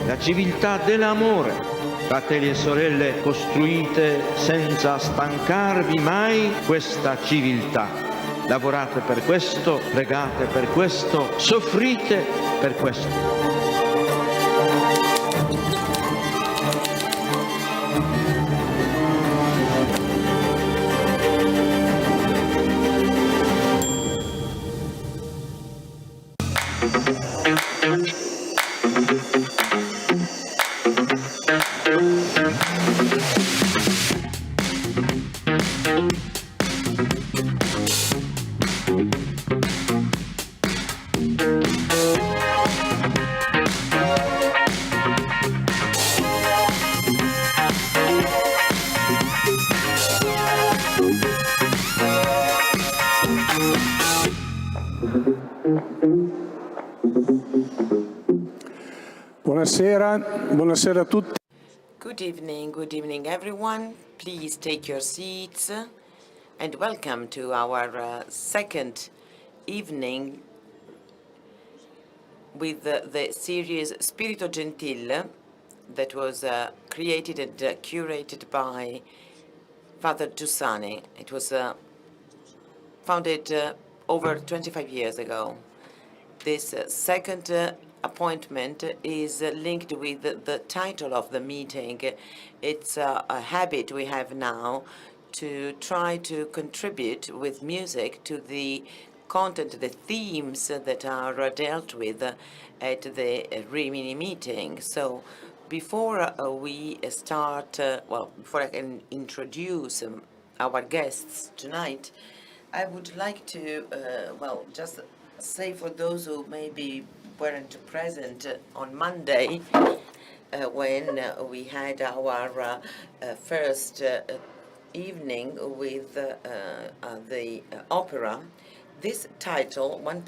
La civiltà dell'amore, fratelli e sorelle, costruite senza stancarvi mai questa civiltà. Lavorate per questo, pregate per questo, soffrite per questo. Buonasera a tutti. Good evening everyone. Please take your seats and welcome to our second evening with the series Spirito Gentil that was created and curated by Father Giussani. It was founded over 25 years ago. This second appointment is linked with the title of the meeting. It's a habit we have now to try to contribute with music to the content, the themes that are dealt with at the Rimini meeting. So before we start, before I can introduce our guests tonight, I would like to, just say for those who maybe weren't present on Monday when we had our first evening with the opera. This title, One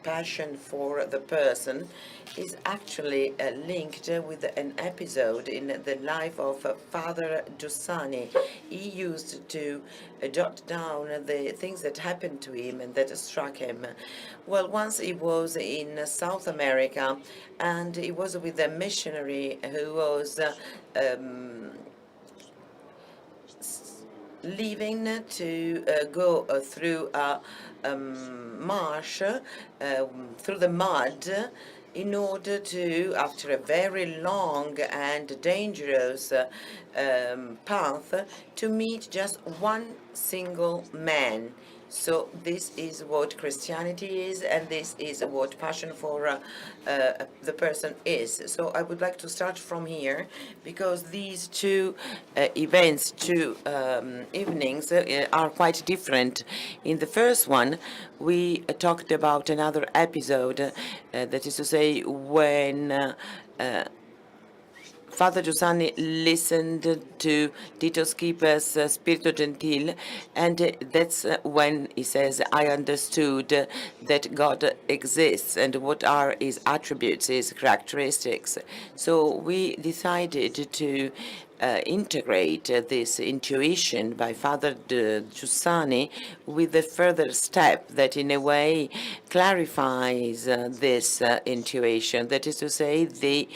Passion for the Person, is actually linked with an episode in the life of Father Giussani. He used to jot down the things that happened to him and that struck him. Well, once he was in South America, and he was with a missionary who was leaving to go through a marsh, through the mud, in order to, after a very long and dangerous path, to meet just one single man. So this is what Christianity is, and this is what passion for the person is. So I would like to start from here, because these two events, two evenings, are quite different. In the first one, we talked about another episode, that is to say, when Father Giussani listened to Tito Schipper's Spirito Gentil, and that's when he says, I understood that God exists and what are his attributes, his characteristics. So we decided to integrate this intuition by Father Giussani with a further step that in a way clarifies this intuition, that is to say, the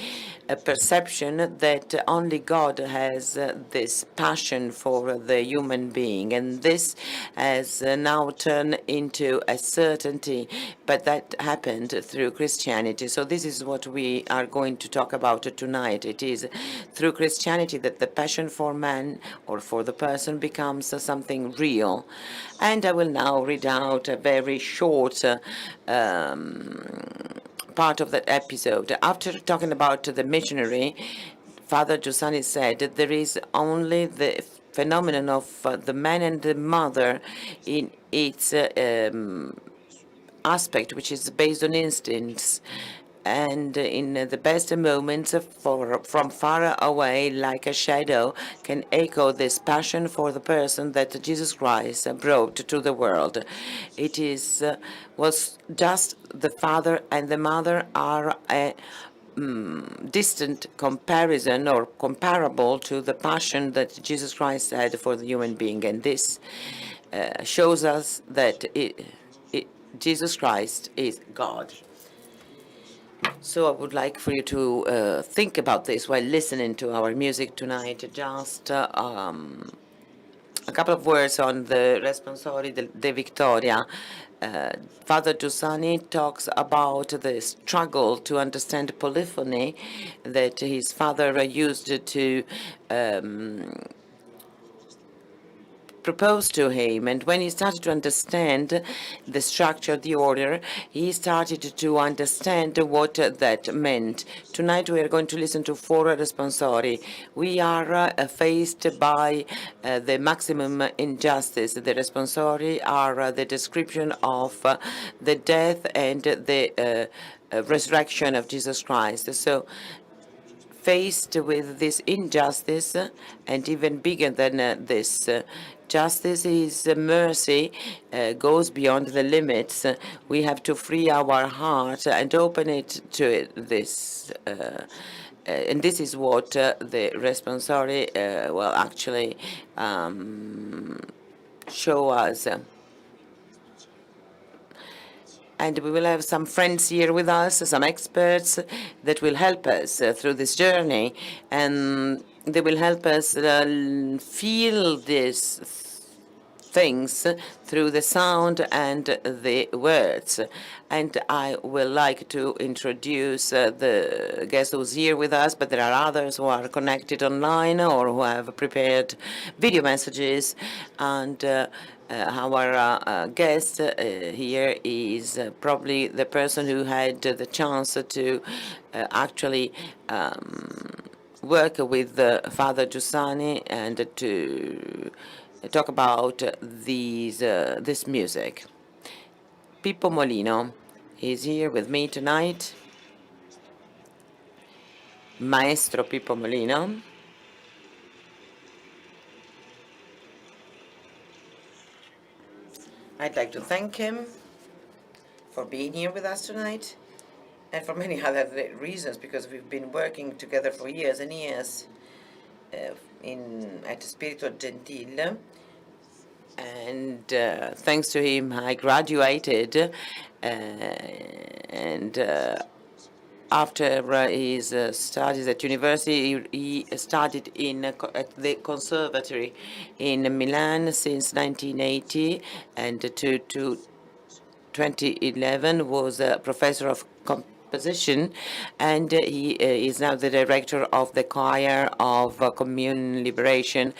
perception that only God has this passion for the human being, and this has now turned into a certainty, but that happened through Christianity. So this is what we are going to talk about tonight. It is through Christianity that the passion for man or for the person becomes something real. And I will now read out a very short part of that episode. After talking about the missionary, Father Giussani said that there is only the phenomenon of the man and the mother in its aspect, which is based on instincts. and in the best moments from far away, like a shadow, can echo this passion for the person that Jesus Christ brought to the world. It was just the father and the mother are a distant comparison or comparable to the passion that Jesus Christ had for the human being, and this shows us that Jesus Christ is God. So I would like for you to think about this while listening to our music tonight. Just a couple of words on the Responsori de Victoria. Father Giussani talks about the struggle to understand polyphony that his father used to proposed to him, and when he started to understand the structure, the order, he started to understand what that meant. Tonight we are going to listen to four responsori. We are faced by the maximum injustice. The responsori are the description of the death and the resurrection of Jesus Christ. So faced with this injustice, and even bigger than this, justice is mercy, goes beyond the limits. We have to free our heart and open it to this. And this is what the responsori will actually show us. And we will have some friends here with us, some experts that will help us through this journey, and they will help us feel these things through the sound and the words. And I would like to introduce the guest who's here with us, but there are others who are connected online or who have prepared video messages. And our guest here is probably the person who had the chance to actually work with Father Giussani and to talk about this music. Pippo Molino is here with me tonight. Maestro Pippo Molino. I'd like to thank him for being here with us tonight, and for many other reasons, because we've been working together for years and years at Spirito Gentil. And thanks to him, I graduated, and after his studies at university, he studied at the conservatory in Milan since 1980, and to 2011 was a professor of composition, and he is now the director of the choir of Commune Liberation.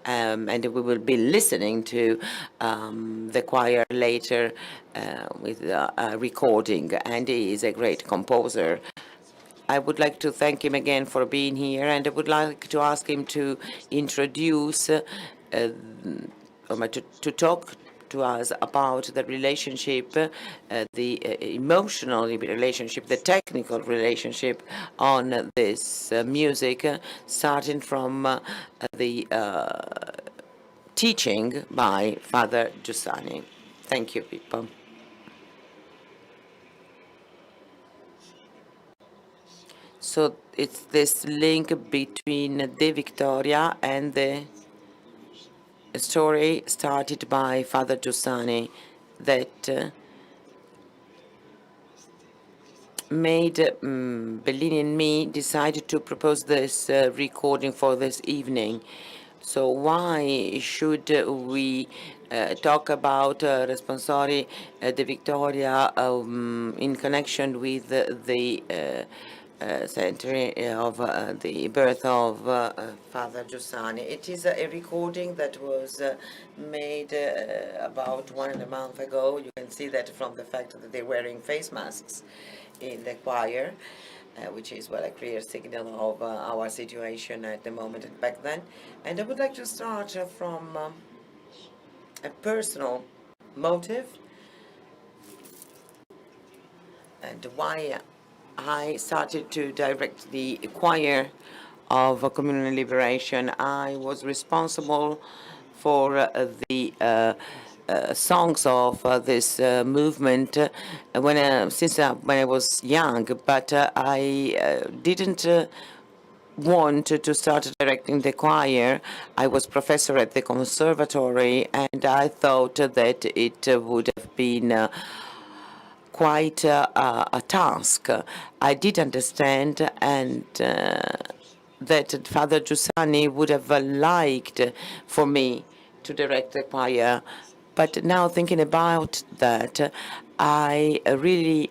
And we will be listening to the choir later with a recording, and he is a great composer. I would like to thank him again for being here, and I would like to ask him to introduce, to talk to us about the relationship, the emotional relationship, the technical relationship on this music, starting from the teaching by Father Giussani. Thank you, Pippo. So it's this link between De Victoria and the story started by Father Giussani that made Bellini and me decide to propose this recording for this evening. So why should we talk about Responsori de Victoria in connection with the century of the birth of Father Giussani? It is a recording that was made about 1.5 months ago. You can see that from the fact that they're wearing face masks in the choir, which is, well, a clear signal of our situation at the moment and back then. And I would like to start from a personal motive and why I started to direct the choir of communal liberation. I was responsible for the songs of this movement when I was young, but I didn't want to start directing the choir. I was professor at the conservatory, and I thought that it would have been quite a task. I did understand and that Father Giussani would have liked for me to direct the choir. But now thinking about that, I really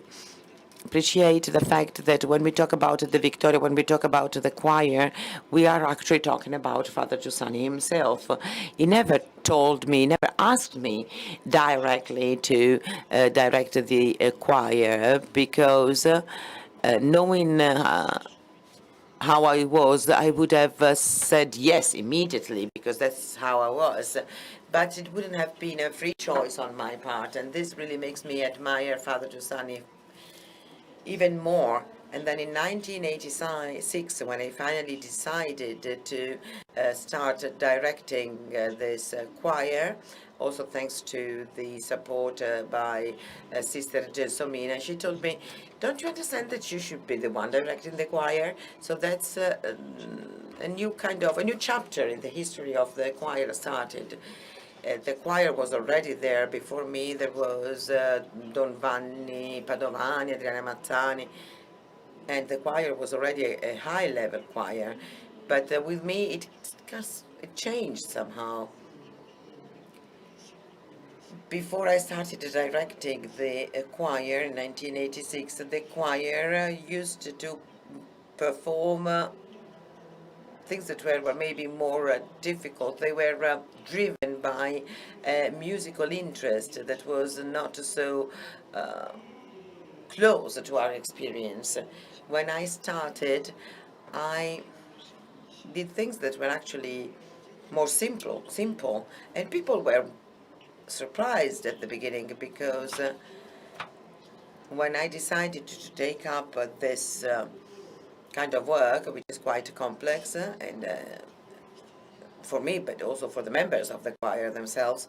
appreciate the fact that when we talk about the Victoria, when we talk about the choir, we are actually talking about Father Giussani himself. He never told me, never asked me directly to direct the choir because knowing how I was, I would have said yes immediately because that's how I was. But it wouldn't have been a free choice on my part, and this really makes me admire Father Giussani even more. And then in 1986, when I finally decided to start directing this choir, also thanks to the support by Sister Gelsomina, she told me, "Don't you understand that you should be the one directing the choir?" So that's a new chapter in the history of the choir started. The choir was already there before me. There was Don Vanni Padovani, Adriana Mazzani, and the choir was already a high-level choir. But with me, it changed somehow. Before I started directing the choir in 1986, the choir used to perform things that were maybe more difficult. They were driven by musical interest that was not so close to our experience. When I started, I did things that were actually more simple, and people were surprised at the beginning because when I decided to take up this kind of work, which is quite complex and for me, but also for the members of the choir themselves,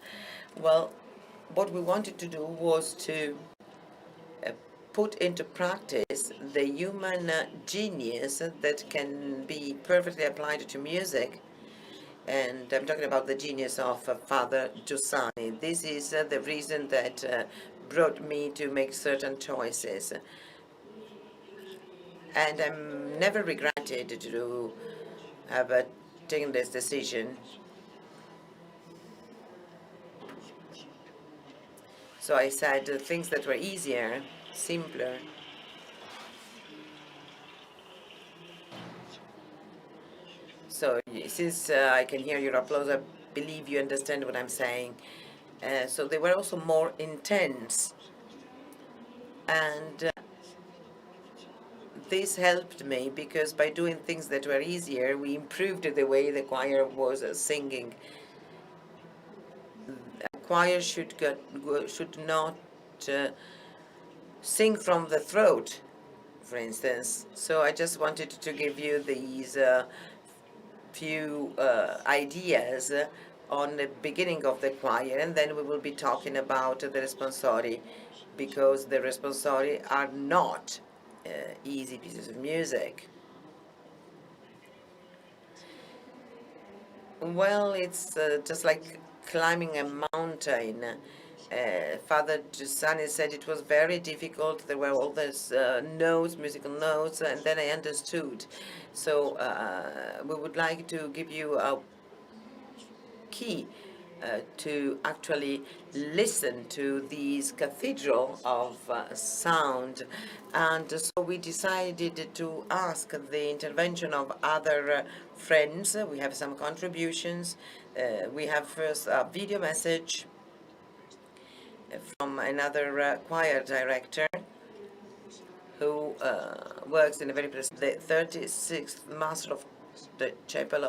well, what we wanted to do was to put into practice the human genius that can be perfectly applied to music. And I'm talking about the genius of Father Giussani. This is the reason that brought me to make certain choices. And I'm never regretted to have taken this decision. So I said things that were easier, simpler. So since I can hear your applause, I believe you understand what I'm saying. So they were also more intense. And this helped me because by doing things that were easier, we improved the way the choir was singing. A choir should not sing from the throat, for instance. So I just wanted to give you these few ideas on the beginning of the choir, and then we will be talking about the responsori, because the responsori are not easy pieces of music. Well, it's just like climbing a mountain. Father Giussani said it was very difficult. There were all these notes, musical notes, and then I understood. So we would like to give you a key to actually listen to these cathedral of sound. And so we decided to ask the intervention of other friends. We have some contributions. We have first a video message from another choir director who works in a very the 36th Master of the Chapel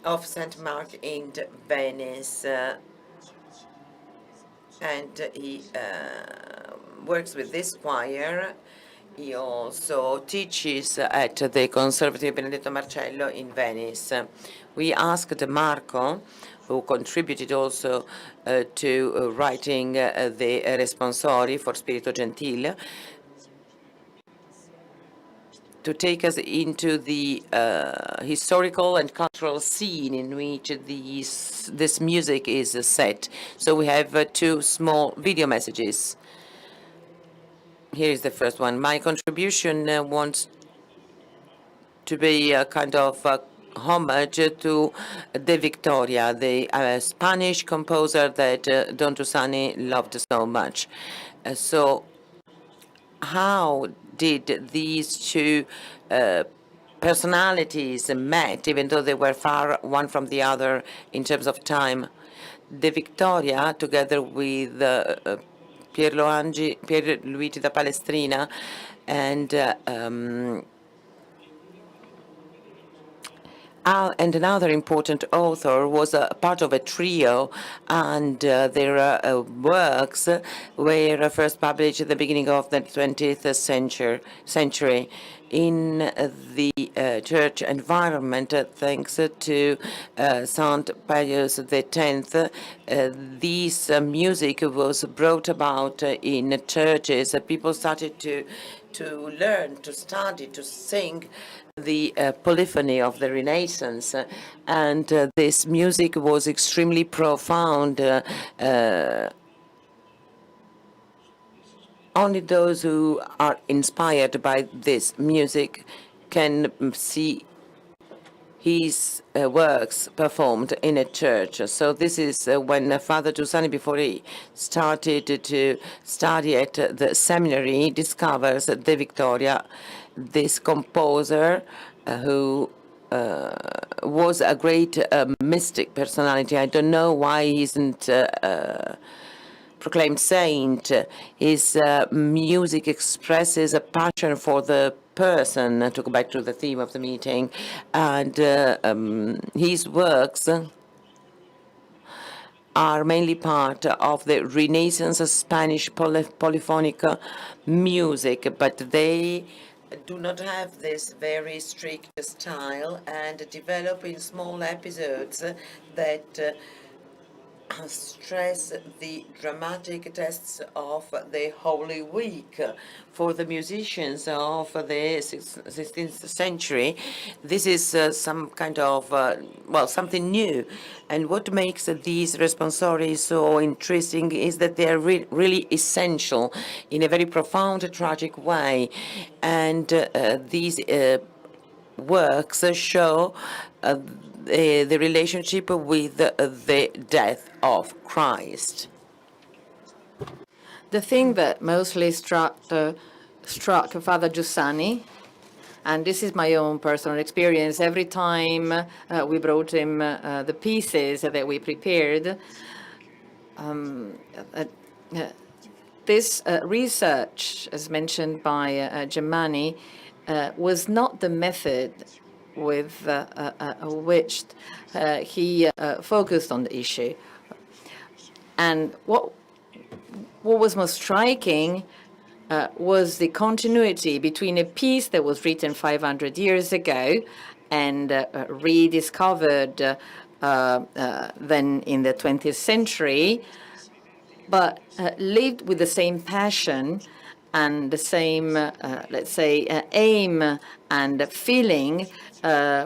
of St. Mark in Venice, and he works with this choir. He also teaches at the Conservatory Benedetto Marcello in Venice. We asked Marco, who contributed also to writing the responsori for Spirito Gentil, to take us into the historical and cultural scene in which this music is set. So we have two small video messages. Here is the first one. My contribution wants to be a kind of homage to De Victoria, the Spanish composer that Don Giussani loved so much. So how did these two personalities met, even though they were far one from the other in terms of time? De Victoria, together with Pierluigi da Palestrina and and another important author, was a part of a trio, and their works were first published at the beginning of the 20th century in the church environment, thanks to Saint Pius X. This music was brought about in churches. People started to learn, to study, to sing the polyphony of the Renaissance, and this music was extremely profound. Only those who are inspired by this music can see his works performed in a church. So this is when Father Giussani, before he started to study at the seminary, discovers De Victoria, this composer who was a great mystic personality. I don't know why he isn't proclaimed saint. His music expresses a passion for the person, to go back to the theme of the meeting, and his works are mainly part of the Renaissance Spanish polyphonic music, but they do not have this very strict style and develop in small episodes that stress the dramatic tests of the Holy Week. For the musicians of the 16th century, this is some kind of, well, something new. And what makes these responsori so interesting is that they are really essential in a very profound, tragic way. And these works show the relationship with the death of Christ. The thing that mostly struck Father Giussani, and this is my own personal experience, every time we brought him the pieces that we prepared, this research, as mentioned by Germani, was not the method with which he focused on the issue. And what was most striking was the continuity between a piece that was written 500 years ago and rediscovered then in the 20th century, but lived with the same passion and the same, let's say, aim and feeling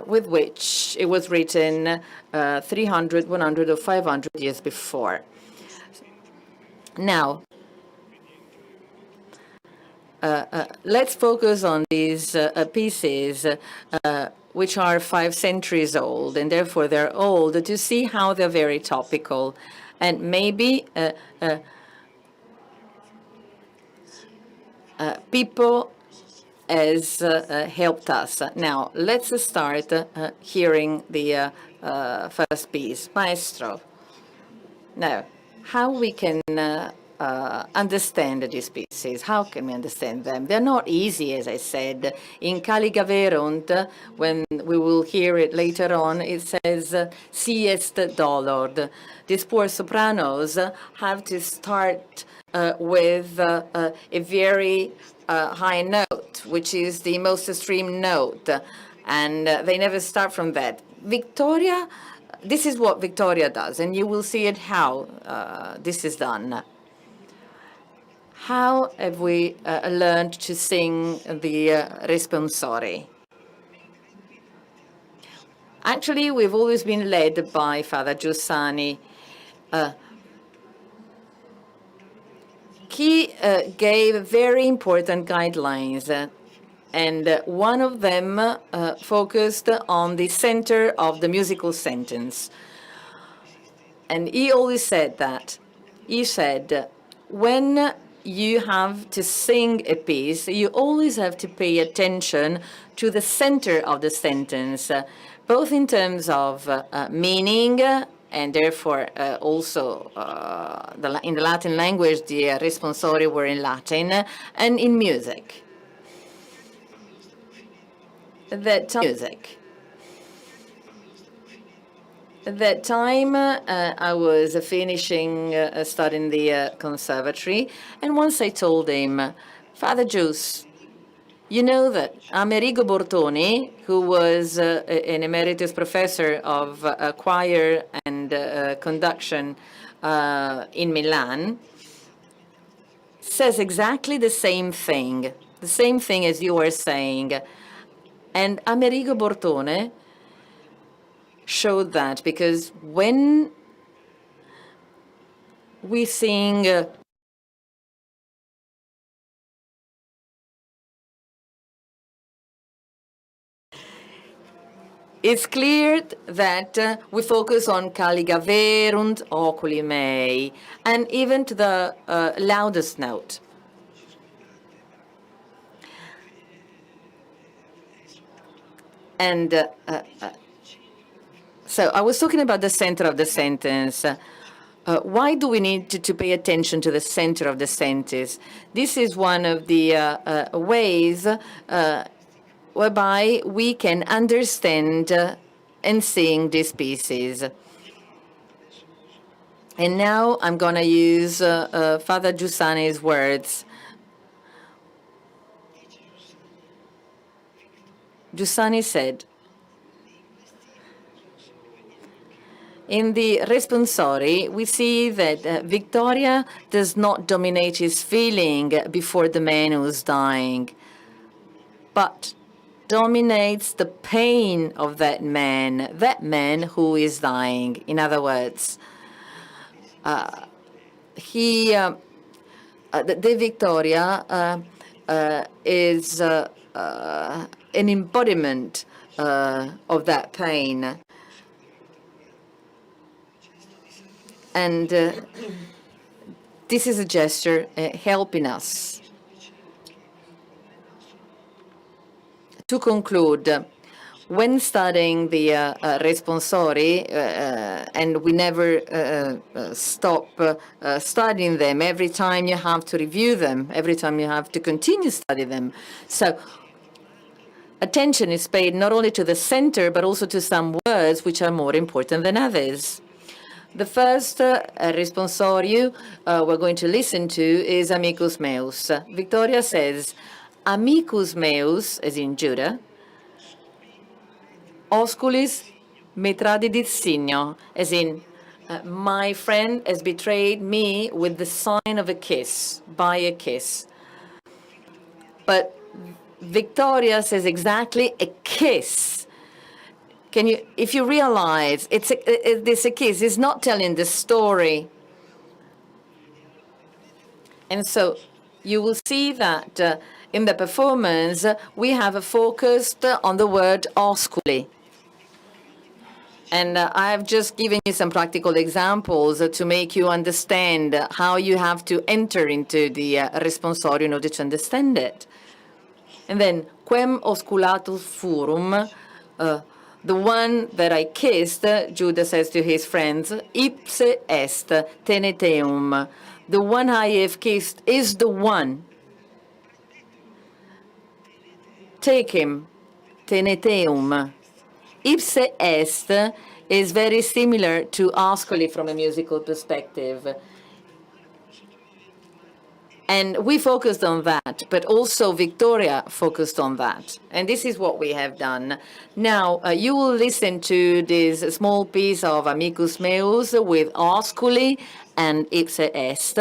with which it was written 300, 100, or 500 years before. Now, let's focus on these pieces, which are 5 centuries old, and therefore they're old, to see how they're very topical. And maybe people has helped us. Now, let's start hearing the first piece. Maestro. Now, how we can understand these pieces? How can we understand them? They're not easy, as I said. In Caligaverunt, when we will hear it later on, it says, "Si est dolor." These poor sopranos have to start with a very high note, which is the most extreme note, and they never start from that. Victoria, this is what Victoria does, and you will see it how this is done. How have we learned to sing the responsori? Actually, we've always been led by Father Giussani. He gave very important guidelines, and one of them focused on the center of the musical sentence. And he always said that. He said, when you have to sing a piece, you always have to pay attention to the center of the sentence, both in terms of meaning, and therefore also in the Latin language, the responsori were in Latin, and in music. At that time, I was finishing studying the conservatory, and once I told him, Father Gius, you know that Amerigo Bortoni, who was an emeritus professor of choir and conduction in Milan, says exactly the same thing as you were saying. And Amerigo Bortone showed that, because when we sing it's clear that we focus on caligaverunt oculi mei, and even to the loudest note. And so I was talking about the center of the sentence. Why do we need to pay attention to the center of the sentence? This is one of the ways whereby we can understand and sing these pieces. And now I'm going to use Father Giussani's words. Giussani said, in the responsori, we see that Victoria does not dominate his feeling before the man who's dying, but dominates the pain of that man who is dying. In other words, the Victoria is an embodiment of that pain. And this is a gesture helping us. To conclude, when studying the responsori, and we never stop studying them, every time you have to review them, every time you have to continue studying them. So attention is paid not only to the center, but also to some words which are more important than others. The first responsorio we're going to listen to is Amicus Meus. Victoria says, Amicus meus, as in Judah, osculis me tradidit signo, as in my friend has betrayed me with the sign of a kiss, by a kiss. But Victoria says exactly a kiss. Can you, if you realize it's a kiss, it's not telling the story. And so you will see that in the performance, we have focused on the word osculi. And I've just given you some practical examples to make you understand how you have to enter into the responsorio in order to understand it. And then, quem osculatus furum, the one that I kissed, Judas says to his friends, ipse est teneteum. The one I have kissed is the one. Take him, teneteum. Ipse est is very similar to osculi from a musical perspective. And we focused on that, but also Victoria focused on that. And this is what we have done. Now, you will listen to this small piece of Amicus Meus with Osculi and Ipse Est.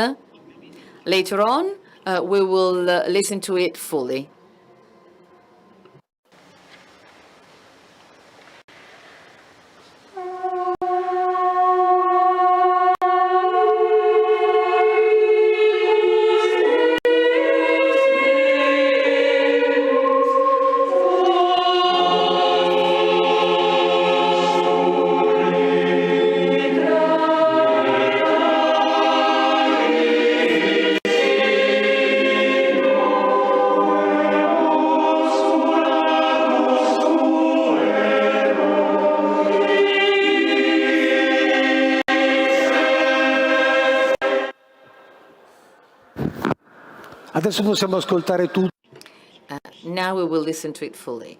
Later on, we will listen to it fully. Adesso possiamo ascoltare tutto. Now we will listen to it fully.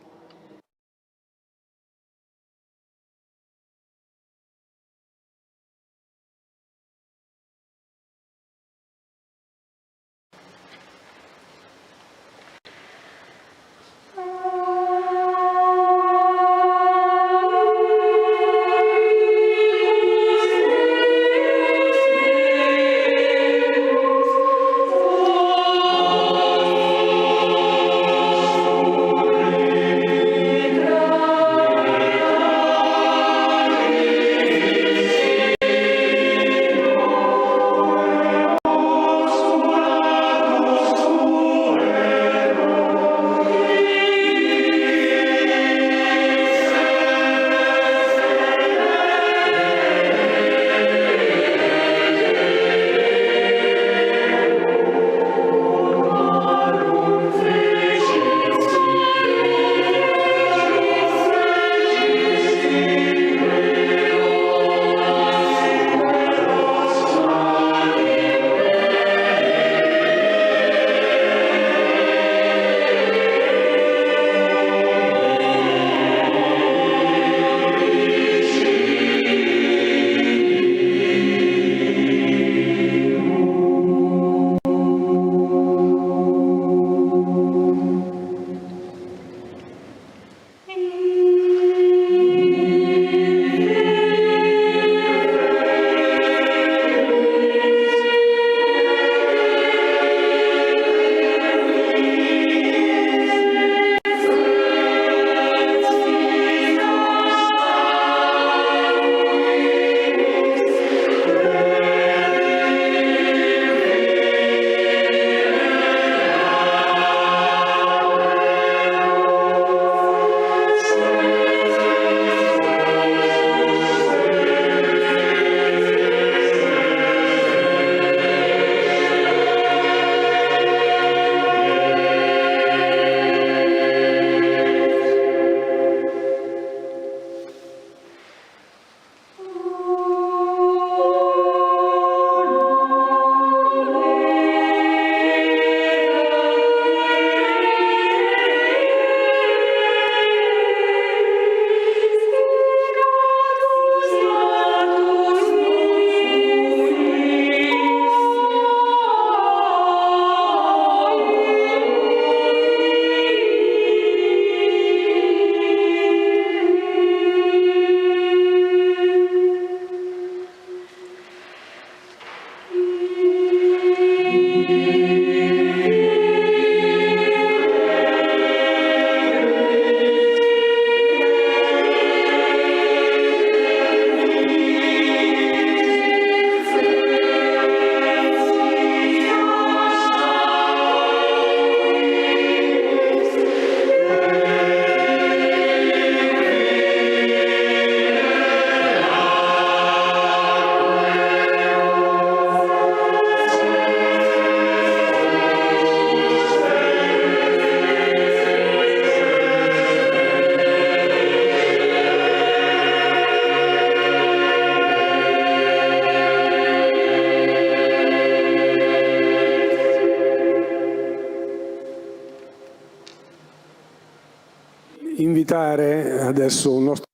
invitare adesso un nostro...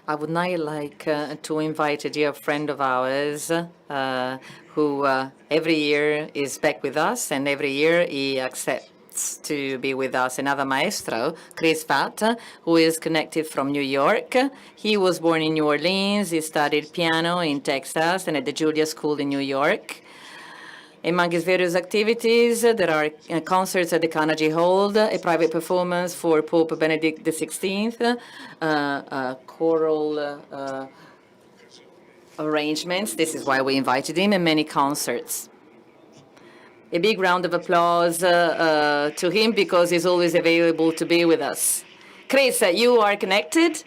I would now like to invite a dear friend of ours who every year is back with us, and every year he accepts to be with us, another maestro, Chris Fatt, who is connected from New York. He was born in New Orleans. He studied piano in Texas and at the Juilliard School in New York. Among his various activities, there are concerts at the Carnegie Hall, a private performance for Pope Benedict XVI, choral arrangements. This is why we invited him, and many concerts. A big round of applause to him, because he's always available to be with us. Chris, you are connected?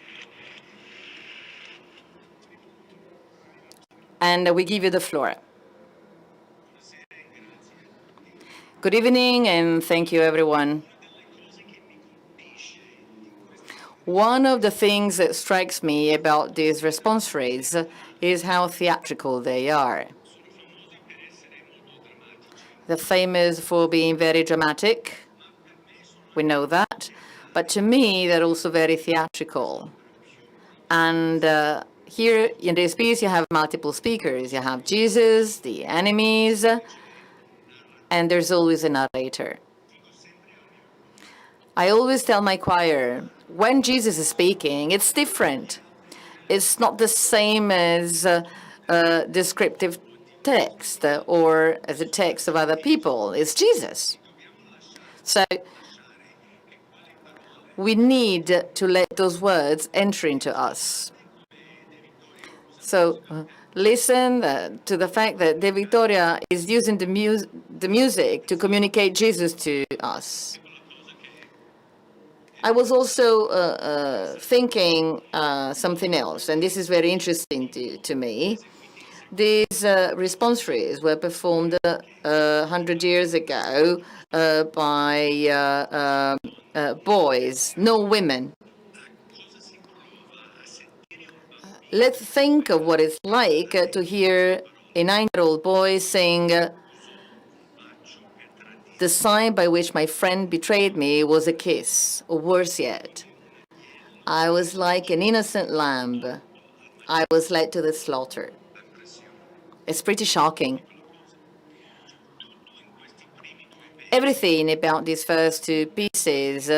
And we give you the floor. Good evening, and thank you, everyone. One of the things that strikes me about these response rates is how theatrical they are. They're famous for being very dramatic. We know that. But to me, they're also very theatrical. And here in this piece, you have multiple speakers. You have Jesus, the enemies, and there's always a narrator. I always tell my choir, when Jesus is speaking, it's different. It's not the same as a descriptive text or as a text of other people. It's Jesus. So we need to let those words enter into us. So listen to the fact that De Vittoria is using the music to communicate Jesus to us. I was also thinking something else, and this is very interesting to me. These responsories were performed 100 years ago by boys, no women. Let's think of what it's like to hear a 9-year-old boy sing, "The sign by which my friend betrayed me was a kiss," or worse yet, "I was like an innocent lamb. I was led to the slaughter." It's pretty shocking. Everything about these first two pieces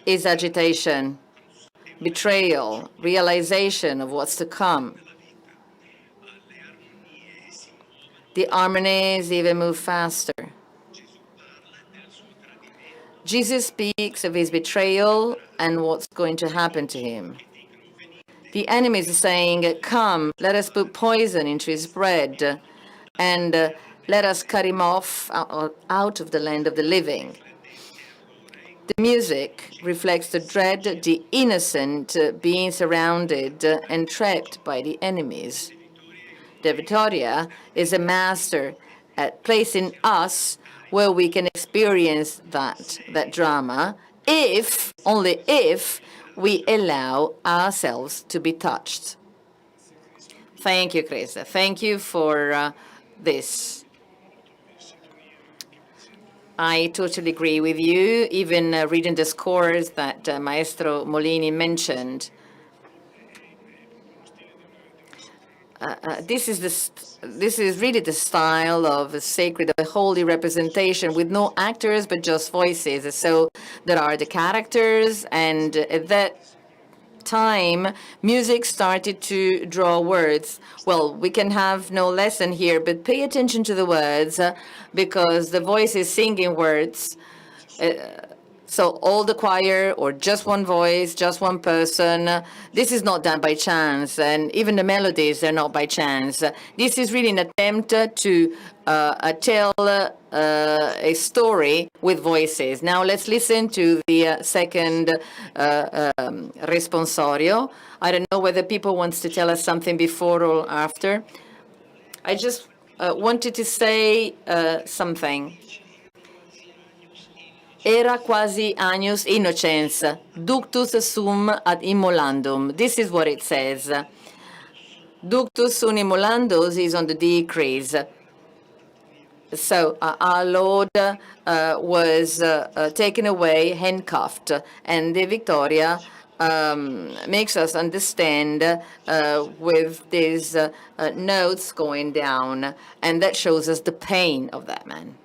is agitation, betrayal, realization of what's to come. The harmonies even move faster. Jesus speaks of his betrayal and what's going to happen to him. The enemies are saying, "Come, let us put poison into his bread, and let us cut him off out of the land of the living." The music reflects the dread, the innocent being surrounded and trapped by the enemies. De Vittoria is a master at placing us where we can experience that drama, if, only if, we allow ourselves to be touched. Thank you, Chris. Thank you for this. I totally agree with you, even reading the scores that Maestro Molini mentioned. This is really the style of a sacred, a holy representation with no actors but just voices. So there are the characters, and at that time, music started to draw words. Well, we can have no lesson here, but pay attention to the words because the voice is singing words. So all the choir or just one voice, just one person, this is not done by chance. And even the melodies are not by chance. This is really an attempt to tell a story with voices. Now let's listen to the second responsorio. I don't know whether people want to tell us something before or after. I just wanted to say something. Era quasi agnus innocens, ductus sum ad immolandum. This is what it says. Ductus sum immolandus is on the decrease. So our Lord was taken away, handcuffed, and the Victoria makes us understand with these notes going down, and that shows us the pain of that man.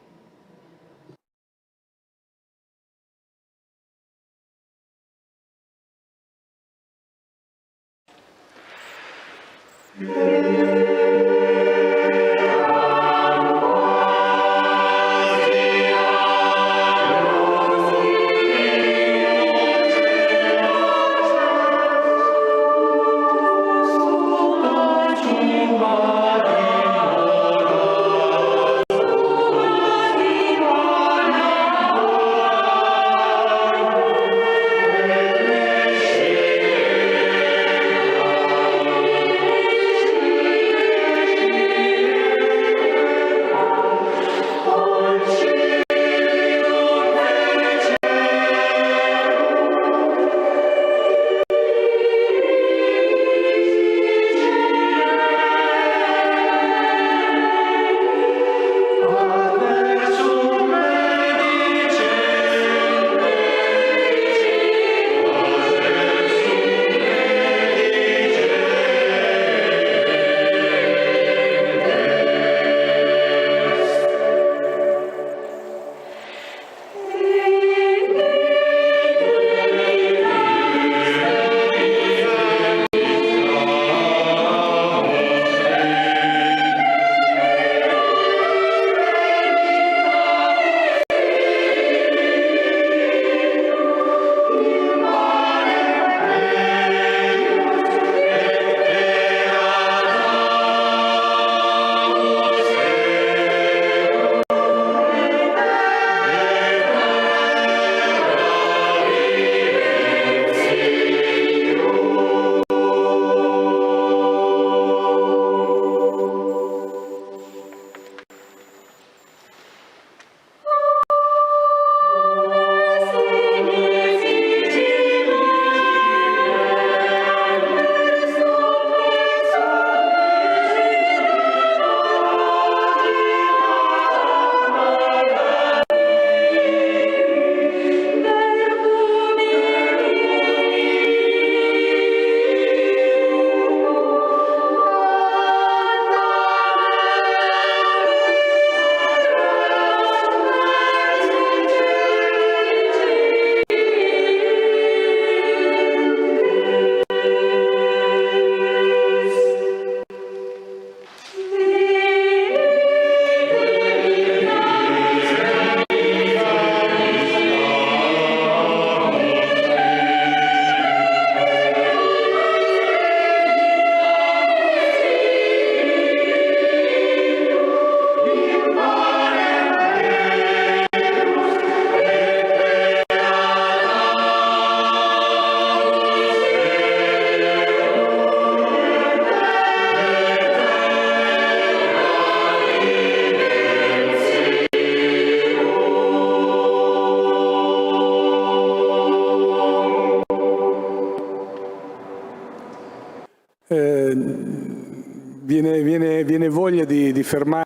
Viene voglia di fermare.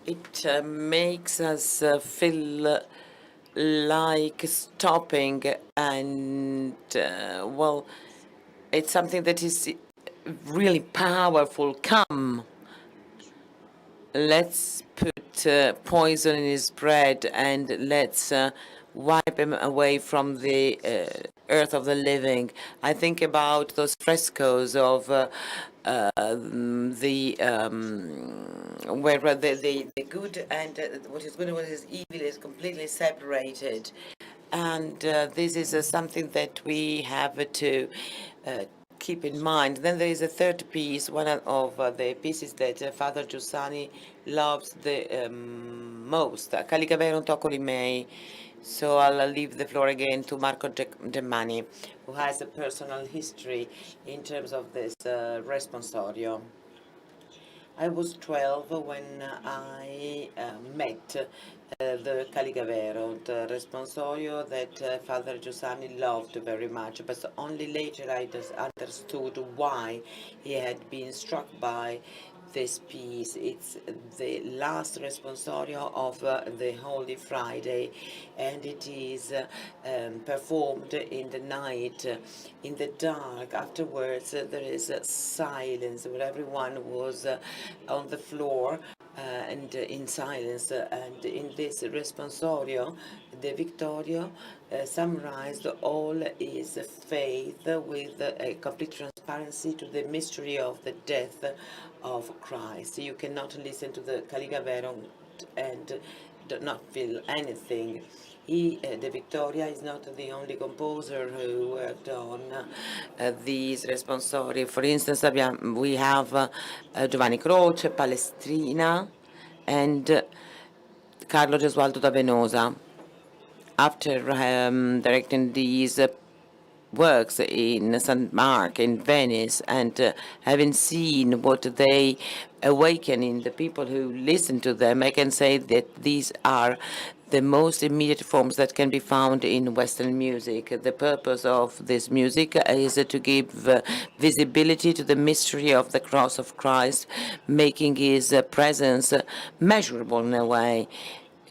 It makes us feel like stopping, and well, it's something that is really powerful. Come, let's put poison in his bread, and let's wipe him away from the earth of the living. I think about those frescoes of where the good and what is good and what is evil is completely separated. And this is something that we have to keep in mind. Then there is a third piece, one of the pieces that Father Giussani loves the most, Calicavero Toccoli Mei. So I'll leave the floor again to Marco Gemmani, who has a personal history in terms of this responsorio. I was 12 when I met the Caligavero, the responsorio that Father Giussani loved very much, but only later I understood why he had been struck by this piece. It's the last responsorio of the Holy Friday, and it is performed in the night, in the dark. Afterwards, there is silence where everyone was on the floor and in silence. And in this responsorio, the Victorio summarized all his faith with a complete transparency to the mystery of the death of Christ. You cannot listen to the Caligaverum and do not feel anything. The Victoria is not the only composer who worked on these responsori. For instance, we have Giovanni Croce, Palestrina, and Carlo Gesualdo da Venosa. After directing these works in St. Mark, in Venice, and having seen what they awaken in the people who listen to them, I can say that these are the most immediate forms that can be found in Western music. The purpose of this music is to give visibility to the mystery of the cross of Christ, making his presence measurable in a way.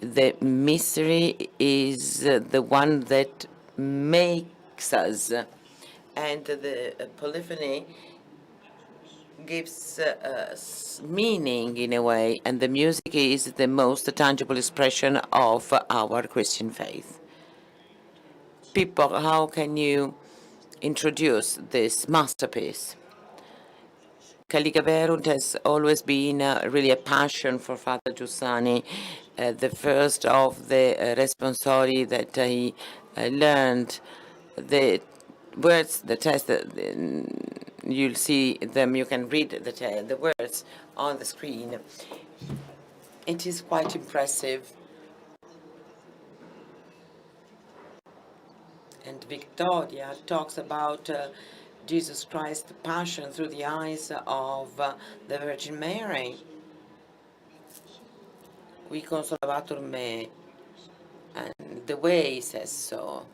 The mystery is the one that makes us, and the polyphony gives meaning in a way, and the music is the most tangible expression of our Christian faith. People, how can you introduce this masterpiece? Caligaverunt has always been really a passion for Father Giussani. The first of the responsori that he learned, the words, the text, you'll see them, you can read the words on the screen. It is quite impressive. And Victoria talks about Jesus Christ's passion through the eyes of the Virgin Mary. Qui consolabatur me, and the way he says so.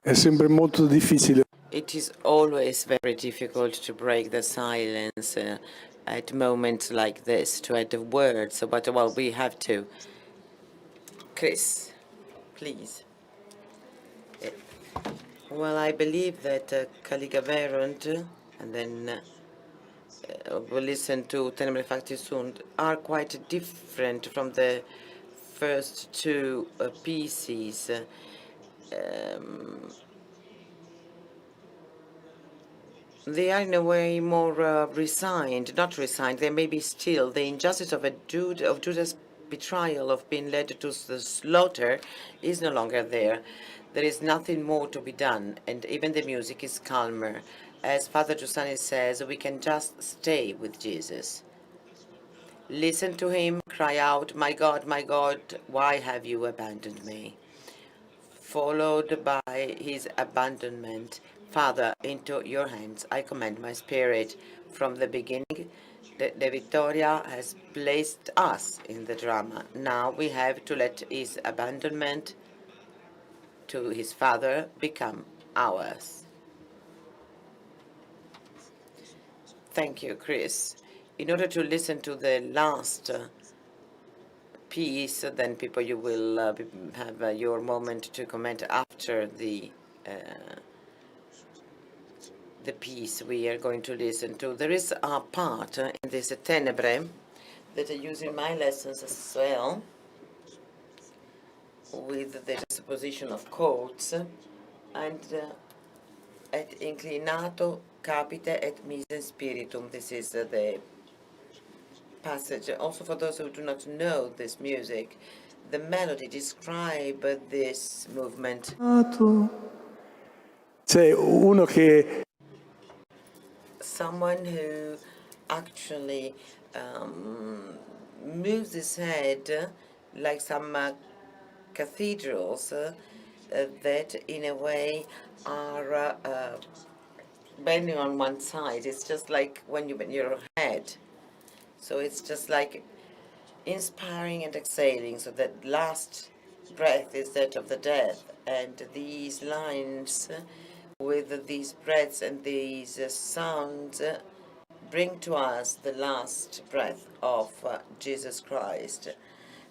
È sempre molto difficile. It is always very difficult to break the silence at moments like this, to add the words, but well, we have to. Chris, please. Well, I believe that Caligaverunt, and then we'll listen to Tenebre Facti Sunt, are quite different from the first two pieces. They are in a way more resigned, not resigned, they may be still. The injustice of Judas' betrayal, of being led to the slaughter, is no longer there. There is nothing more to be done, and even the music is calmer. As Father Giussani says, we can just stay with Jesus. Listen to him cry out, my God, why have you abandoned me?" Followed by his abandonment. "Father, into your hands I commend my spirit." From the beginning, the Vittoria has placed us in the drama. Now we have to let his abandonment to his Father become ours. Thank you, Chris. In order to listen to the last piece, then people, you will have your moment to comment after the piece we are going to listen to. There is a part in this Tenebre that I use in my lessons as well, with the disposition of quotes, and et inclinato capite et mise spiritum. This is the passage. Also, for those who do not know this music, the melody describe this movement. C'è uno che Someone who actually moves his head like some cathedrals that in a way are bending on one side. It's just like when you bend your head. So it's just like inspiring and exhaling. So that last breath is that of the death. And these lines with these breaths and these sounds bring to us the last breath of Jesus Christ.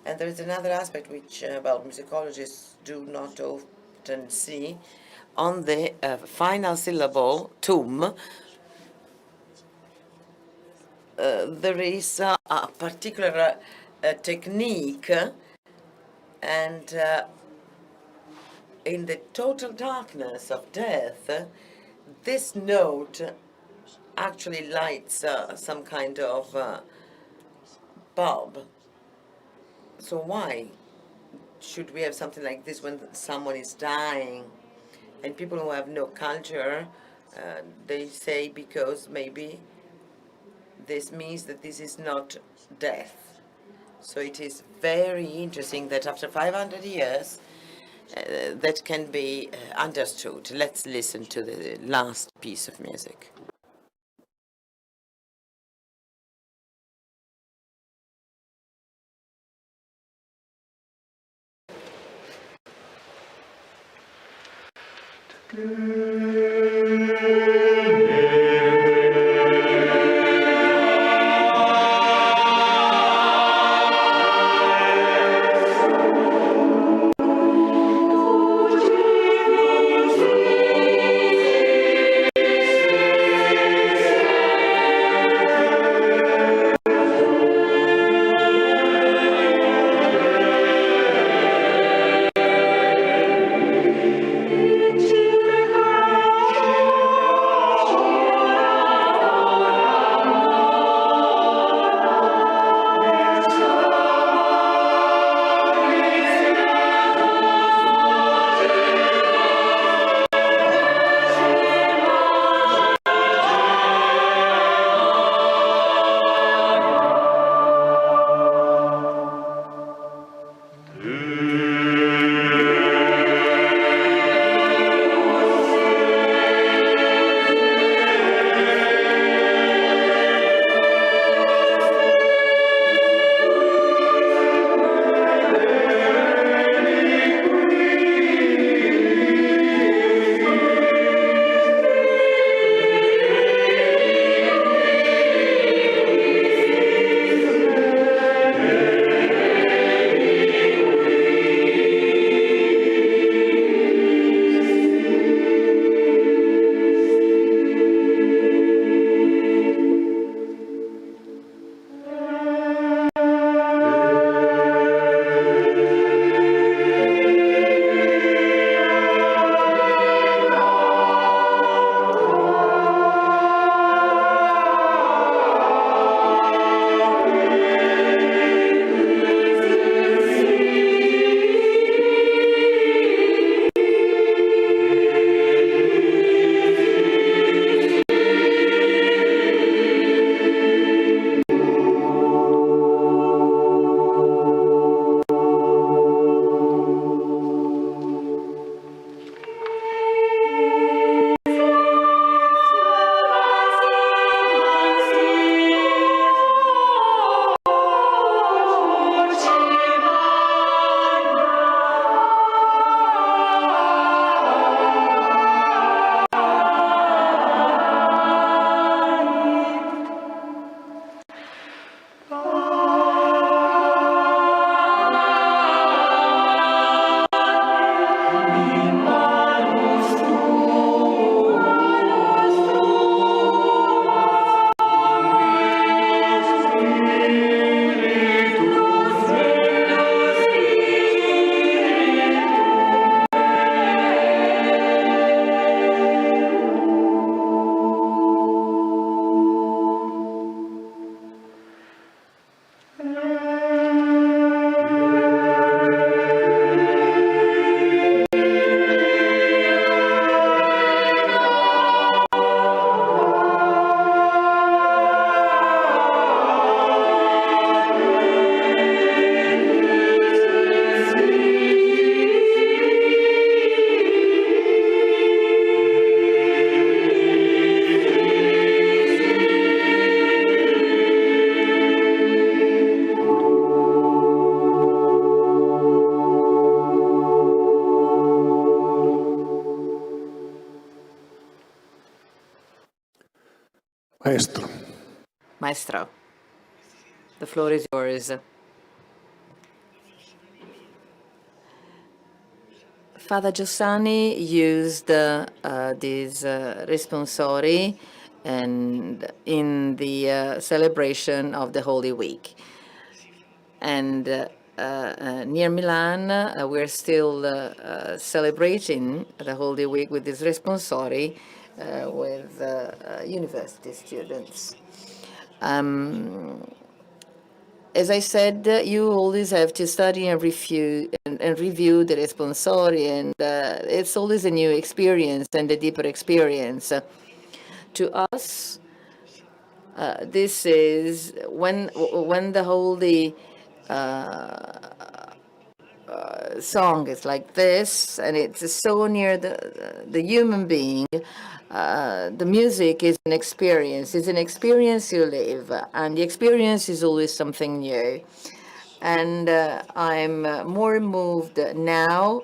And there is another aspect which musicologists do not often see. On the final syllable, tum, there is a particular technique, and in the total darkness of death, this note actually lights some kind of bulb. So why should we have something like this when someone is dying? And people who have no culture, they say because maybe this means that this is not death. So it is very interesting that after 500 years, that can be understood. Let's listen to the last piece of music. Maestro. Maestro, the floor is yours. Father Giussani used this responsori and in the celebration of the Holy Week. And near Milan, we're still celebrating the Holy Week with this responsori with university students. As I said, you always have to study and review the responsori, and it's always a new experience and a deeper experience. To us, this is when the Holy song is like this, and it's so near the human being. The music is an experience. It's an experience you live, and the experience is always something new. And I'm more moved now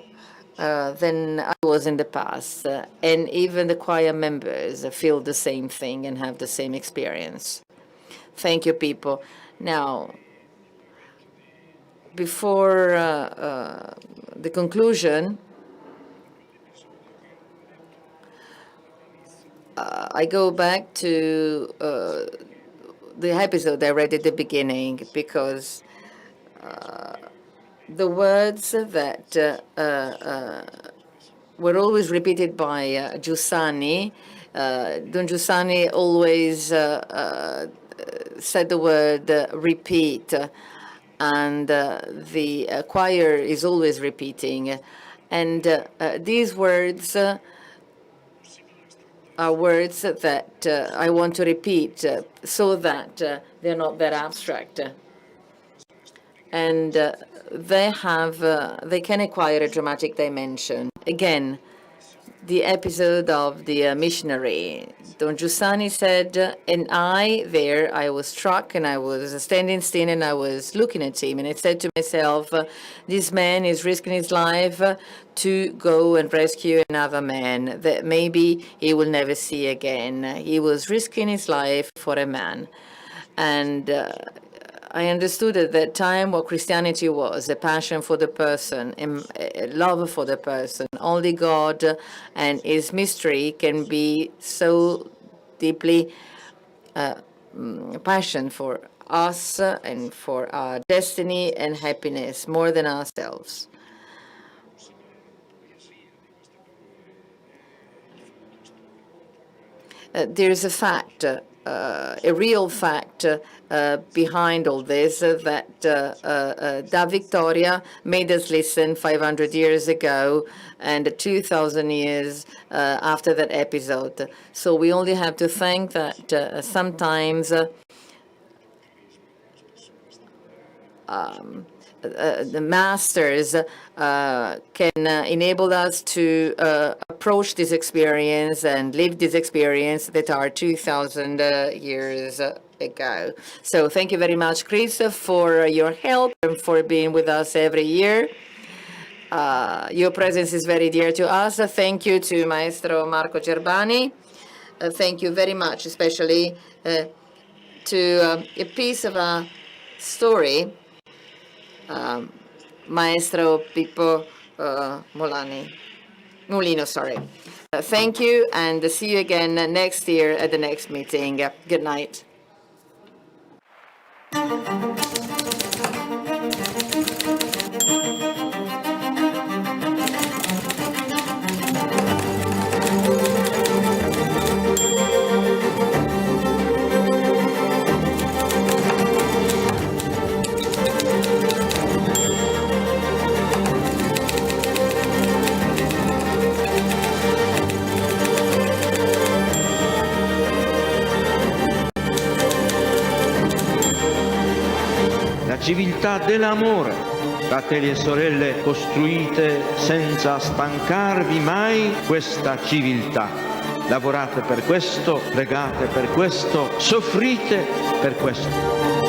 than I was in the past. And even the choir members feel the same thing and have the same experience. Thank you, people. Now, before the conclusion, I go back to the episode I read at the beginning, because the words that were always repeated by Giussani, Don Giussani always said the word repeat, and the choir is always repeating. And these words are words that I want to repeat so that they're not that abstract. And they can acquire a dramatic dimension. Again, the episode of the missionary. Don Giussani said, and I was struck, and I was standing still, and I was looking at him, and I said to myself, this man is risking his life to go and rescue another man that maybe he will never see again. He was risking his life for a man. And I understood at that time what Christianity was, a passion for the person, a love for the person. Only God and his mystery can be so deeply passion for us and for our destiny and happiness more than ourselves. There's a fact, a real fact behind all this, that Da Victoria made us listen 500 years ago and 2,000 years after that episode. So we only have to think that sometimes the masters can enable us to approach this experience and live this experience that are 2,000 years ago. So thank you very much, Chris, for your help and for being with us every year. Your presence is very dear to us. Thank you to Maestro Marco Gerbani. Thank you very much, especially to a piece of a story, Maestro Pippo Mulino, sorry. Thank you, and see you again next year at the next meeting. Good night. Civiltà dell'amore, fratelli e sorelle, costruite senza stancarvi mai questa civiltà. Lavorate per questo, pregate per questo, soffrite per questo.